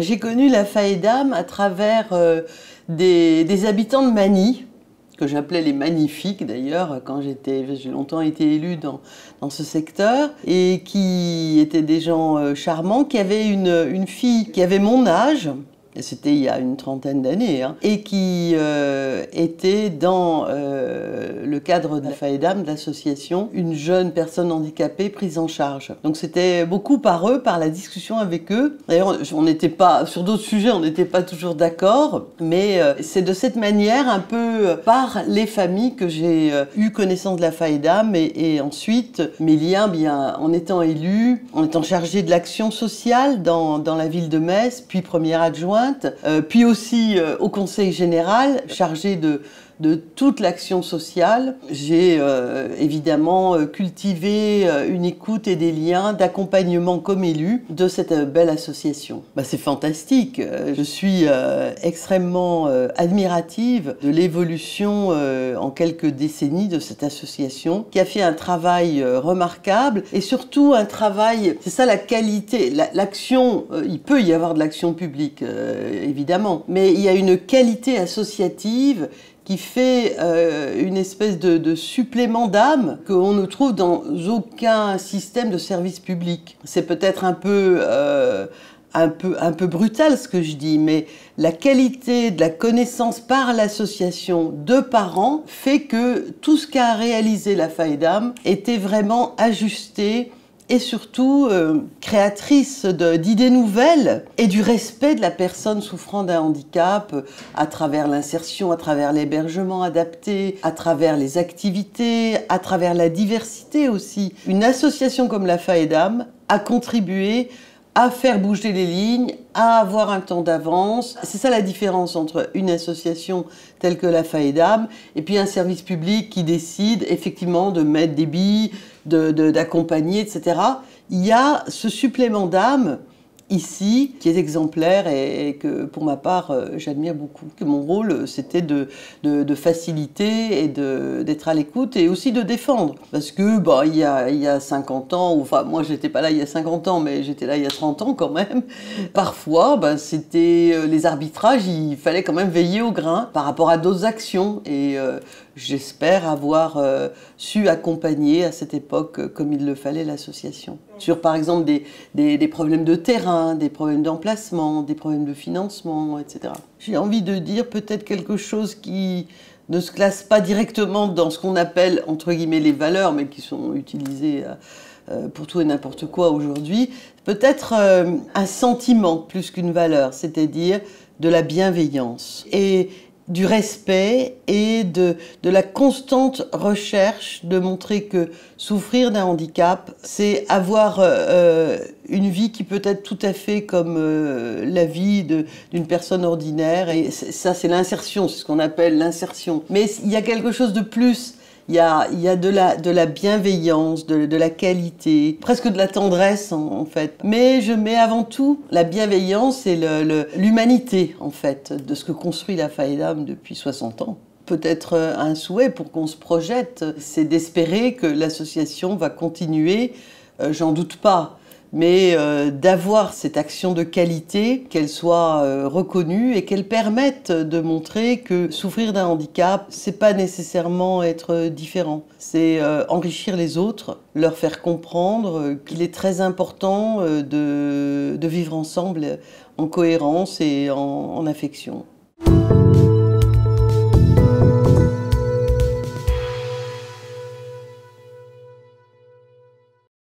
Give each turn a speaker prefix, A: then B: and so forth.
A: J'ai connu la Faedam à travers des habitants de Magny, que j'appelais les Magnifiques d'ailleurs, quand j'ai longtemps été élue dans ce secteur, et qui étaient des gens charmants, qui avaient une fille qui avait mon âge, c'était il y a une trentaine d'années, hein, et qui était dans le cadre de la Faedam, de l'association, une jeune personne handicapée prise en charge. Donc c'était beaucoup par eux, par la discussion avec eux. D'ailleurs, on n'était pas, sur d'autres sujets, on n'était pas toujours d'accord, mais c'est de cette manière, un peu par les familles, que j'ai eu connaissance de la Faedam, et ensuite mes liens, bien, en étant élue, en étant chargée de l'action sociale dans la ville de Metz, puis première adjointe, puis aussi au Conseil général, chargé de toute l'action sociale. J'ai évidemment cultivé une écoute et des liens d'accompagnement comme élu de cette belle association. C'est fantastique. Je suis extrêmement admirative de l'évolution en quelques décennies de cette association qui a fait un travail remarquable et surtout un travail, c'est ça la qualité, l'action, il peut y avoir de l'action publique évidemment, mais il y a une qualité associative qui fait une espèce de supplément d'âme qu'on ne trouve dans aucun système de service public. C'est peut-être un peu brutal ce que je dis, mais la qualité de la connaissance par l'association de parents fait que tout ce qu'a réalisé la Faedam était vraiment ajusté et surtout créatrice d'idées nouvelles et du respect de la personne souffrant d'un handicap à travers l'insertion, à travers l'hébergement adapté, à travers les activités, à travers la diversité aussi. Une association comme la Faedam a contribué à faire bouger les lignes, à avoir un temps d'avance. C'est ça la différence entre une association telle que la Faedam et puis un service public qui décide effectivement de mettre des billes, d'accompagner, etc. Il y a ce supplément d'âme ici, qui est exemplaire et que, pour ma part, j'admire beaucoup. Que mon rôle, c'était de faciliter et d'être à l'écoute et aussi de défendre. Parce que, il y a 50 ans, enfin, moi, j'étais pas là il y a 50 ans, mais j'étais là il y a 30 ans quand même. Parfois, c'était les arbitrages, il fallait quand même veiller au grain par rapport à d'autres actions. Et j'espère avoir su accompagner à cette époque, comme il le fallait, l'association. Sur, par exemple, des problèmes de terrain, des problèmes d'emplacement, des problèmes de financement, etc. J'ai envie de dire peut-être quelque chose qui ne se classe pas directement dans ce qu'on appelle, entre guillemets, les valeurs, mais qui sont utilisées pour tout et n'importe quoi aujourd'hui. Peut-être un sentiment plus qu'une valeur, c'est-à-dire de la bienveillance et du respect et de la constante recherche de montrer que souffrir d'un handicap, c'est avoir une vie qui peut être tout à fait comme la vie d'une personne ordinaire. Et ça, c'est l'insertion, c'est ce qu'on appelle l'insertion. Mais il y a quelque chose de plus. Il y a de la bienveillance, de la qualité, presque de la tendresse en fait. Mais je mets avant tout la bienveillance et l'humanité en fait de ce que construit la Faedam depuis 60 ans. Peut-être un souhait pour qu'on se projette, c'est d'espérer que l'association va continuer, j'en doute pas, mais d'avoir cette action de qualité, qu'elle soit reconnue et qu'elle permette de montrer que souffrir d'un handicap, c'est pas nécessairement être différent. C'est enrichir les autres, leur faire comprendre qu'il est très important de vivre ensemble en cohérence et en affection.